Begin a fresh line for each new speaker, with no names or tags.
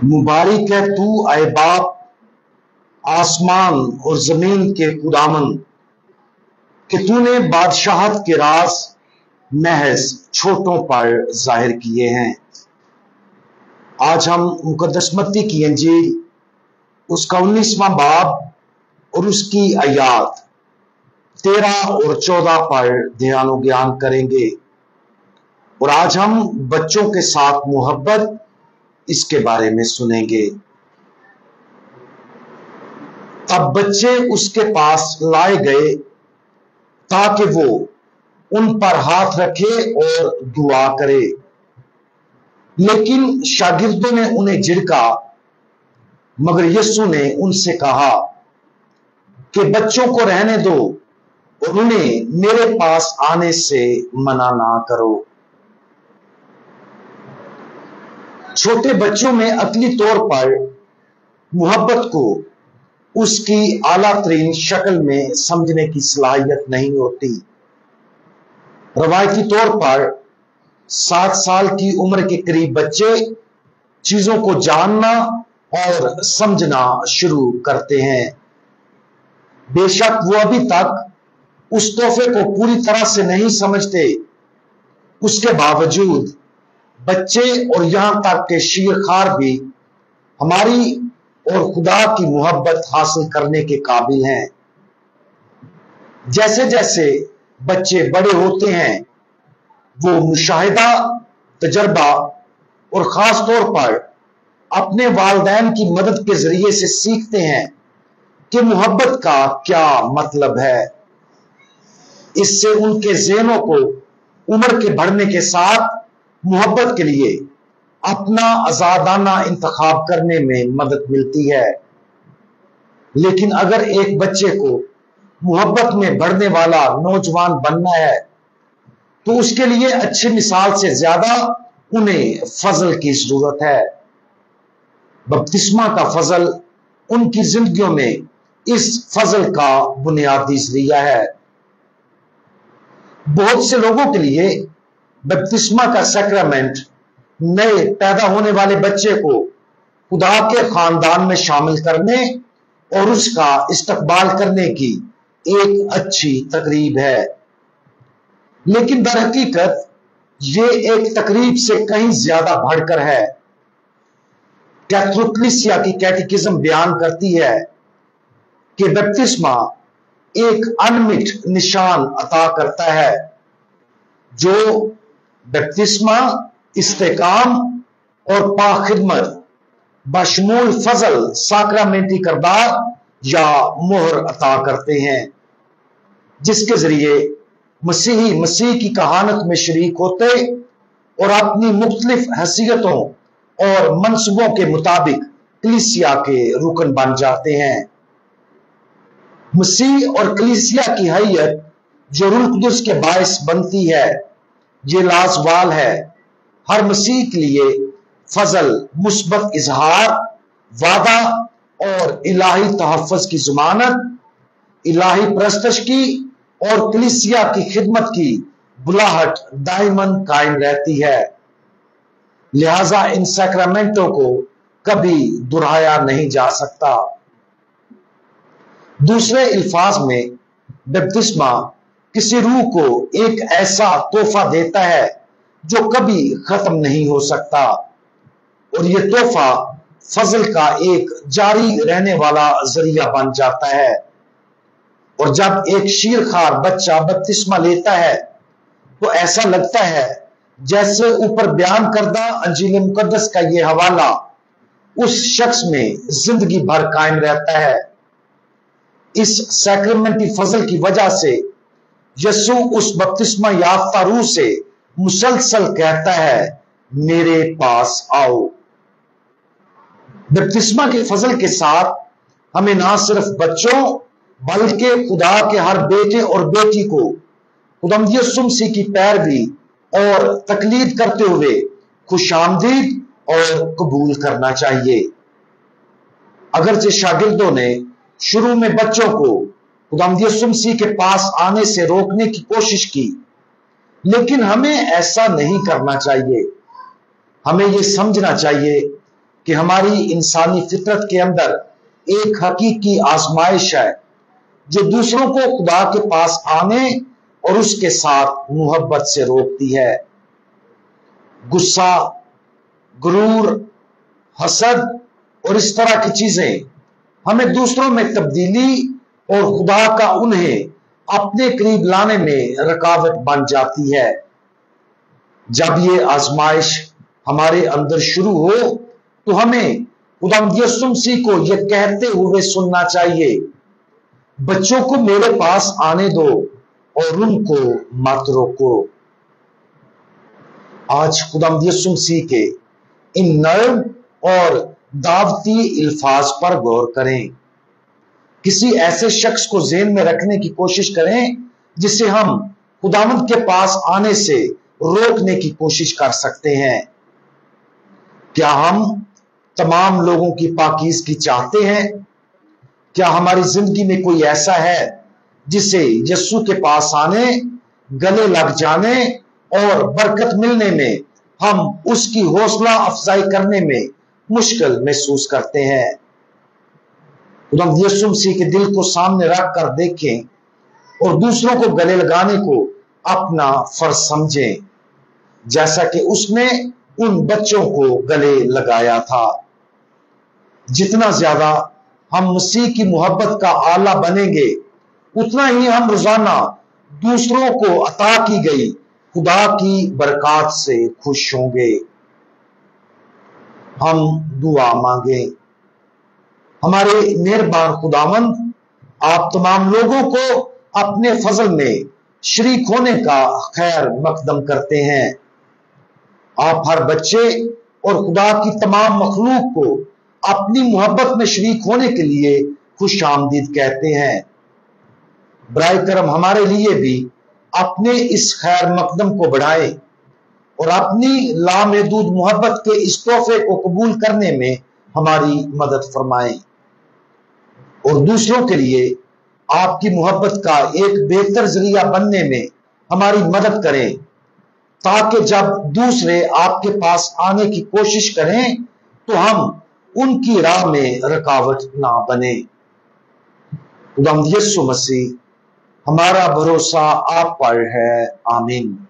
मुबारक है तू ऐ बाप आसमान और जमीन के खुदावन कि तूने बादशाहत के राज महज छोटों पर जाहिर किए हैं। आज हम मुकद्दस मत्ती की इंजील उसका 19वां बाब और उसकी आयात 13 और 14 पर ध्यान और ज्ञान करेंगे और आज हम बच्चों के साथ मोहब्बत इसके बारे में सुनेंगे। तब बच्चे उसके पास लाए गए ताकि वो उन पर हाथ रखे और दुआ करे, लेकिन शागिर्दों ने उन्हें झिड़का। मगर यीशु ने उनसे कहा कि बच्चों को रहने दो और उन्हें मेरे पास आने से मना ना करो। छोटे बच्चों में अक्ली तौर पर मोहब्बत को उसकी आला तरीन शक्ल में समझने की सलाहियत नहीं होती। रवायती तौर पर 7 साल की उम्र के करीब बच्चे चीजों को जानना और समझना शुरू करते हैं। बेशक वो अभी तक उस तोहफे को पूरी तरह से नहीं समझते, उसके बावजूद बच्चे और यहां तक के शीरखार भी हमारी और खुदा की मोहब्बत हासिल करने के काबिल हैं। जैसे जैसे बच्चे बड़े होते हैं वो मुशाहिदा, तजर्बा और खास तौर पर अपने वालिदैन की मदद के जरिए से सीखते हैं कि मोहब्बत का क्या मतलब है। इससे उनके ज़हनों को उम्र के बढ़ने के साथ मोहब्बत के लिए अपना आजादाना इंतखाब करने में मदद मिलती है। लेकिन अगर एक बच्चे को मोहब्बत में बढ़ने वाला नौजवान बनना है तो उसके लिए अच्छी मिसाल से ज्यादा उन्हें फजल की जरूरत है। बपतिस्मा का फजल उनकी जिंदगियों में इस फजल का बुनियादी जरिया है। बहुत से लोगों के लिए बपतिस्मा का सैक्रामेंट नए पैदा होने वाले बच्चे को खुदा के खानदान में शामिल करने और उसका इस्तकबाल करने की एक अच्छी तकरीब है, लेकिन दर हकीकत ये एक तकरीब से कहीं ज्यादा बढ़कर है। कैथोलिक कलीसिया की कैटेकिज्म बयान करती है कि बपतिस्मा एक अनमिट निशान अता करता है। जो बपतिस्मा इस्तेकाम और पाखिदमत बशमूल फजल साक्रामेंटी करदार या मोहर अता करते हैं, जिसके जरिए मसीही मसीह की कहानत में शरीक होते और अपनी मुख्तलिफ हैसियतों और मनसूबों के मुताबिक कलीसिया के रुकन बन जाते हैं। मसीह और कलीसिया की हैयत जो रूह कुदस के बायस बनती है, ये लाजवाल है। हर मसीह के लिए फजल, मुस्बत इजहार, वादा और इलाही तहफ़्फ़ुज़ की ज़मानत, इलाही परस्तश की और कलीसिया की खिदमत की बुलाहट दाइमन कायम रहती है। लिहाजा इन सैक्रामेंटों को कभी दोहराया नहीं जा सकता। दूसरे अल्फाज में बपतिस्मा किसी रूह को एक ऐसा तोहफा देता है जो कभी खत्म नहीं हो सकता, और यह तोहफा फजल का एक जारी रहने वाला जरिया बन जाता है। और जब एक शीरखार बच्चा बपतिस्मा लेता है तो ऐसा लगता है जैसे ऊपर बयान करदा अंजील मुकद्दस का यह हवाला उस शख्स में जिंदगी भर कायम रहता है। इस सैक्रेमेंटी फजल की वजह से यीशु उस बपतिस्मा याफ्ता रूह से मुसलसल कहता है, मेरे पास आओ। बपतिस्मा के फजल के साथ हमें ना सिर्फ बच्चों बल्कि खुदा के हर बेटे और बेटी को खुदावंद यीशु मसीह की पैरवी और तकलीद करते हुए खुशामदीद और कबूल करना चाहिए। अगरचे शागिर्दों ने शुरू में बच्चों को खुदावंद यीशु मसीह के पास आने से रोकने की कोशिश की, लेकिन हमें ऐसा नहीं करना चाहिए। हमें ये समझना चाहिए कि हमारी इंसानी फितरत के अंदर एक हकीकी आजमाइश है जो दूसरों को खुदा के पास आने और उसके साथ मोहब्बत से रोकती है। गुस्सा, गुरूर, हसद और इस तरह की चीजें हमें दूसरों में तब्दीली और खुदा का उन्हें अपने करीब लाने में रुकावट बन जाती है। जब ये आजमाइश हमारे अंदर शुरू हो तो हमें खुदावंद यीशु मसीह को यह कहते हुए सुनना चाहिए, बच्चों को मेरे पास आने दो और उनको मत रोको। आज खुदावंद यीशु मसीह के इन नर्म और दावती अल्फाज पर गौर करें। किसी ऐसे शख्स को ज़हन में रखने की कोशिश करें जिसे हम खुदावंद के पास आने से रोकने की कोशिश कर सकते हैं। क्या हम तमाम लोगों की पाकीज़गी चाहते हैं? क्या हमारी जिंदगी में कोई ऐसा है जिसे यीशु के पास आने, गले लग जाने और बरकत मिलने में हम उसकी हौसला अफजाई करने में मुश्किल महसूस करते हैं? खुदावंद यीशु मसीह के दिल को सामने रख कर देखें और दूसरों को गले लगाने को अपना फर्ज समझें, जैसा कि उसने उन बच्चों को गले लगाया था। जितना ज्यादा हम मसीह की मोहब्बत का आला बनेंगे, उतना ही हम रोजाना दूसरों को अता की गई खुदा की बरकत से खुश होंगे। हम दुआ मांगे। हमारे मेहरबान खुदावंद, आप तमाम लोगों को अपने फजल में शरीक होने का खैर मकदम करते हैं। आप हर बच्चे और खुदा की तमाम मखलूक को अपनी मोहब्बत में शरीक होने के लिए खुश आमदीद कहते हैं। बराए करम हमारे लिए भी अपने इस खैर मकदम को बढ़ाएं और अपनी लामहदूद मोहब्बत के इस तोहफे को कबूल करने में हमारी मदद फरमाएं और दूसरों के लिए आपकी मोहब्बत का एक बेहतर जरिया बनने में हमारी मदद करें, ताकि जब दूसरे आपके पास आने की कोशिश करें तो हम उनकी राह में रुकावट ना बने। खुदावंद यीशु मसीह, हमारा भरोसा आप पर है। आमीन।